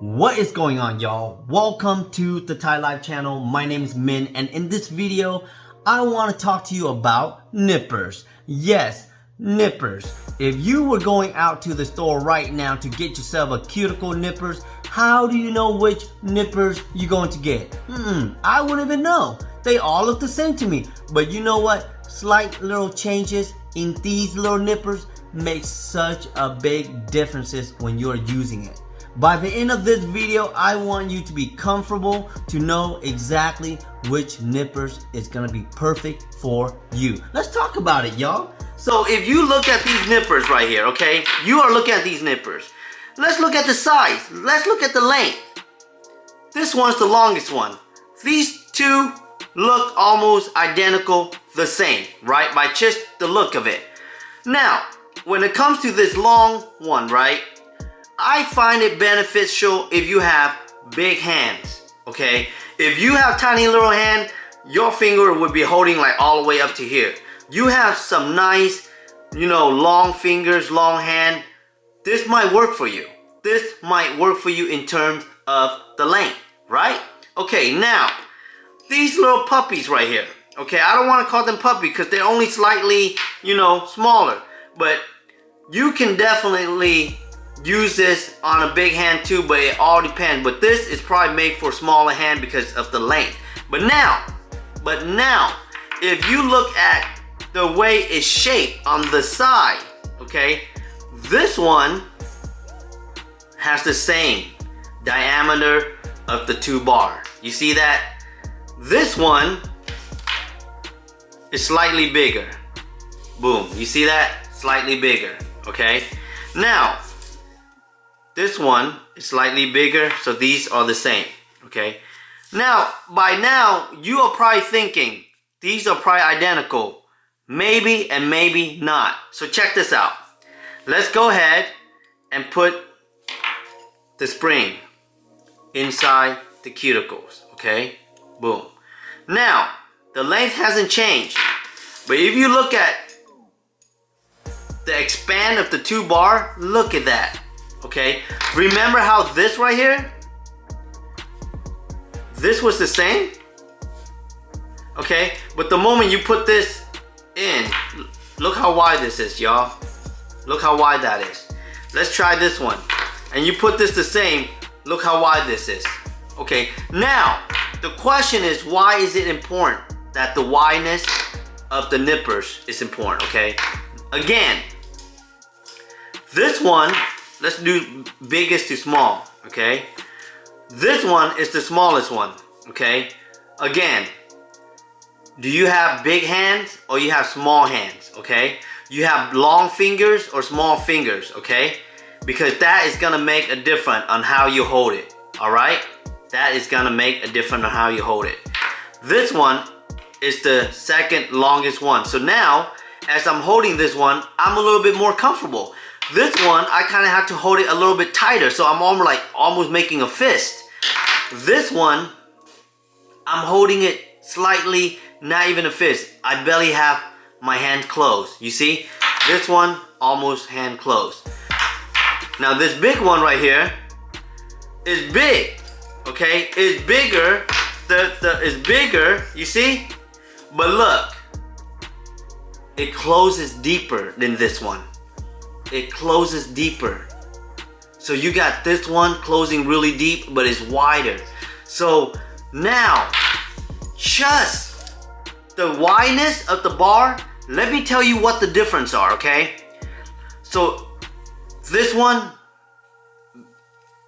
What is going on, y'all? Welcome to the Thai Life channel. My name is Min, and in this video I want to talk to you about nippers. Yes, nippers. If you were going out to the store right now to get yourself a cuticle nippers, how do you know which nippers you're going to get? I wouldn't even know. They all look the same to me. But you know what? Slight little changes in these little nippers make such a big differences when you're using it. By the end of this video, I want you to be comfortable to know exactly which nippers is gonna be perfect for you. Let's talk about it, y'all. So if you look at these nippers right here, okay? You are looking at these nippers. Let's look at the size. Let's look at the length. This one's the longest one. These two look almost identical, the same, right? By just the look of it. Now, when it comes to this long one, right? I find it beneficial if you have big hands, okay? If you have tiny little hand, your finger would be holding like all the way up to here. You have some nice, long fingers, long hand. This might work for you. This might work for you in terms of the length, right? Okay, now, these little puppies right here, okay? I don't want to call them puppy because they're only slightly, smaller. But you can definitely use this on a big hand too, but it all depends. But this is probably made for a smaller hand because of the length. But now, if you look at the way it's shaped on the side, okay, this one has the same diameter of the two bar. You see that? This one is slightly bigger. Boom, you see that? Slightly bigger, okay? Now, this one is slightly bigger, so these are the same, okay? Now, by now, you are probably thinking, these are probably identical. Maybe and maybe not. So check this out. Let's go ahead and put the spring inside the cuticles, okay? Boom. Now, the length hasn't changed, but if you look at the expand of the two bar, look at that. Okay, remember how this right here, this was the same? Okay, but the moment you put this in, look how wide this is, y'all. Look how wide that is. Let's try this one. And you put this the same, look how wide this is. Okay, now, the question is, why is it important that the wideness of the nippers is important, okay? Again, this one, let's do biggest to small, okay? This one is the smallest one, okay? Again, do you have big hands or you have small hands, okay? You have long fingers or small fingers, okay? Because that is gonna make a difference on how you hold it, all right? That is gonna make a difference on how you hold it. This one is the second longest one. So now, as I'm holding this one, I'm a little bit more comfortable. This one, I kind of have to hold it a little bit tighter, so I'm almost making a fist. This one, I'm holding it slightly, not even a fist. I barely have my hand closed. You see? This one, almost hand closed. Now this big one right here is big, okay? It's bigger, it's bigger, you see? But look, it closes deeper than this one. It closes deeper. So you got this one closing really deep, but it's wider. So now, just the wideness of the bar, let me tell you what the difference are, okay? So this one,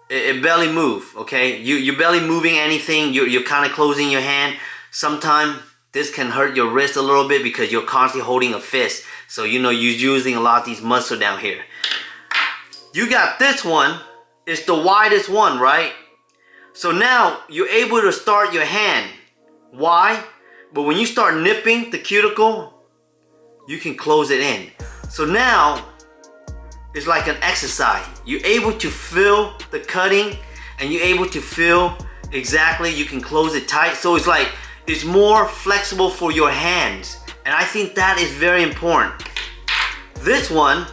it barely move, okay? You're barely moving anything. You're kind of closing your hand. Sometimes this can hurt your wrist a little bit because you're constantly holding a fist. So you're using a lot of these muscle down here. You got this one, it's the widest one, right? So now you're able to start your hand. Why? But when you start nipping the cuticle, you can close it in. So now, it's like an exercise. You're able to feel the cutting and you're able to feel exactly, you can close it tight. So it's like, it's more flexible for your hands. And I think that is very important. This one,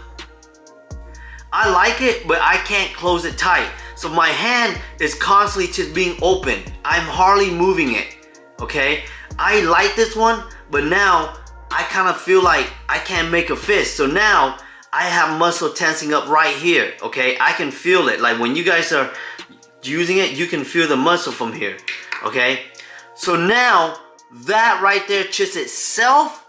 I like it, but I can't close it tight. So my hand is constantly just being open. I'm hardly moving it, okay? I like this one, but now I kind of feel like I can't make a fist. So now I have muscle tensing up right here, okay? I can feel it. Like when you guys are using it, you can feel the muscle from here, okay? So now that right there just itself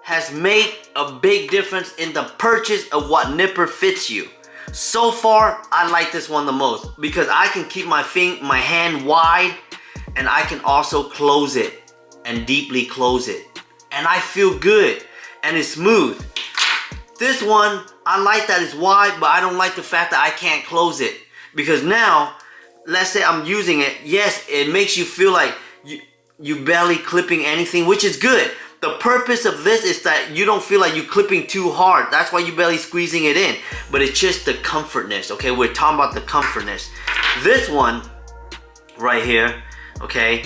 has made a big difference in the purchase of what nipper fits you. So far, I like this one the most because I can keep my hand wide, and I can also close it and deeply close it. And I feel good and it's smooth. This one, I like that it's wide, but I don't like the fact that I can't close it. Because now, let's say I'm using it, yes, it makes you feel like you barely clipping anything, which is good. The purpose of this is that you don't feel like you're clipping too hard. That's why you're barely squeezing it in. But it's just the comfortness, okay? We're talking about the comfortness. This one right here, okay,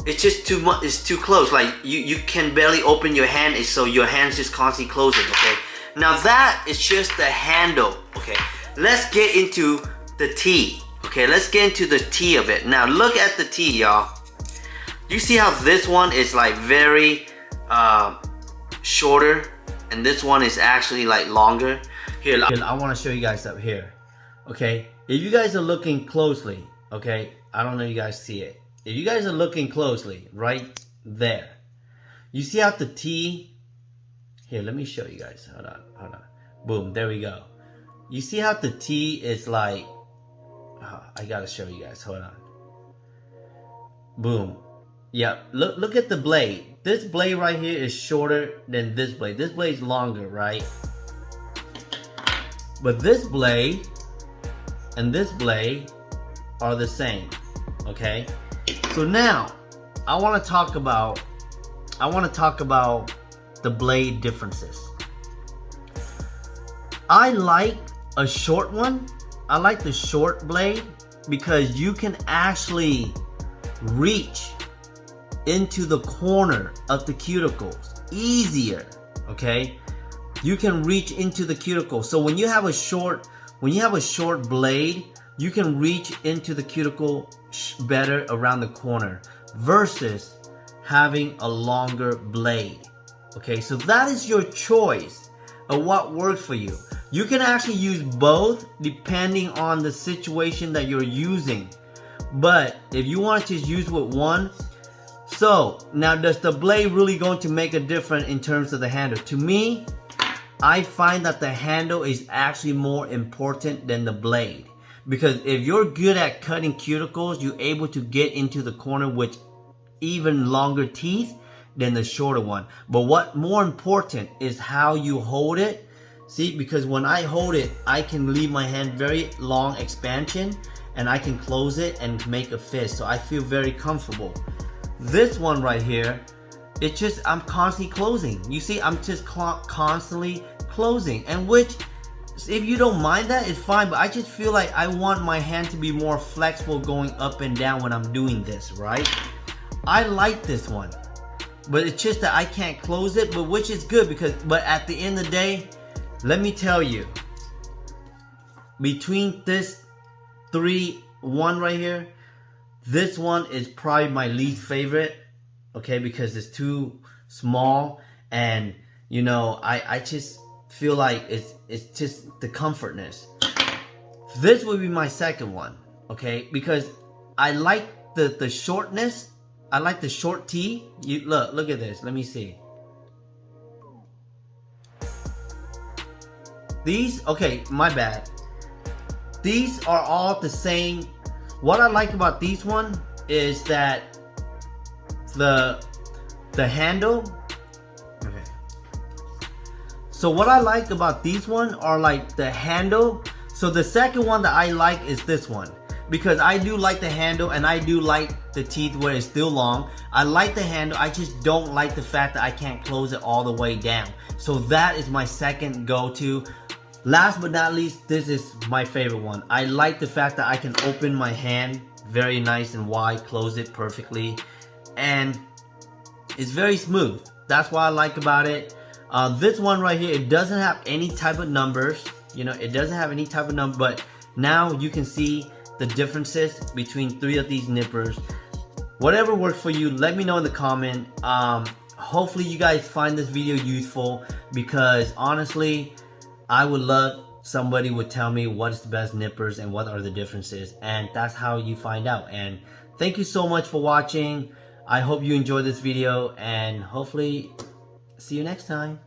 it's just too much, it's too close. Like you can barely open your hand, so your hand's just constantly closing, okay? Now that is just the handle, okay? Let's get into the T, okay? Let's get into the T of it. Now look at the T, y'all. You see how this one is like very shorter, and this one is actually like longer. Here, I want to show you guys up here, okay? If you guys are looking closely, okay, I don't know if you guys see it. If you guys are looking closely, right there, you see how the T, here, let me show you guys, hold on, boom, there we go. You see how the T is like, I gotta show you guys, hold on, boom. Yeah, look at the blade. This blade right here is shorter than this blade. This blade is longer, right? But this blade and this blade are the same, okay? So now I want to talk about the blade differences. I like a short one. I like the short blade because you can actually reach into the corner of the cuticles easier, okay? You can reach into the cuticle. So when you have a short blade, you can reach into the cuticle better around the corner versus having a longer blade, okay? So that is your choice of what works for you. You can actually use both depending on the situation that you're using. But if you want to just use with one, so now does the blade really going to make a difference in terms of the handle? To me, I find that the handle is actually more important than the blade. Because if you're good at cutting cuticles, you're able to get into the corner with even longer teeth than the shorter one. But what more important is how you hold it. See, because when I hold it, I can leave my hand very long expansion and I can close it and make a fist. So I feel very comfortable. This one right here, it's just, I'm constantly closing. You see, I'm just constantly closing. And which, if you don't mind that, it's fine. But I just feel like I want my hand to be more flexible going up and down when I'm doing this, right? I like this one. But it's just that I can't close it, but which is good because, but at the end of the day, let me tell you, between this one right here, this one is probably my least favorite, okay, because it's too small, and you know, I just feel like it's just the comfortness. This would be my second one, okay, because I like the shortness. I like the short T. You look at this. Let me see. These, okay, my bad. These are all the same. What I like about these one is that the handle. Okay. So what I like about these one are like the handle. So the second one that I like is this one. Because I do like the handle and I do like the teeth where it's still long. I like the handle, I just don't like the fact that I can't close it all the way down. So that is my second go-to. Last but not least, this is my favorite one. I like the fact that I can open my hand very nice and wide, close it perfectly, and it's very smooth. That's what I like about it. This one right here, it doesn't have any type of numbers. You know, it doesn't have any type of number, but now you can see the differences between 3 of these nippers. Whatever works for you, let me know in the comment. Hopefully you guys find this video useful, because honestly, I would love somebody would tell me what is the best nippers and what are the differences, and that's how you find out. And thank you so much for watching. I hope you enjoyed this video, and hopefully see you next time.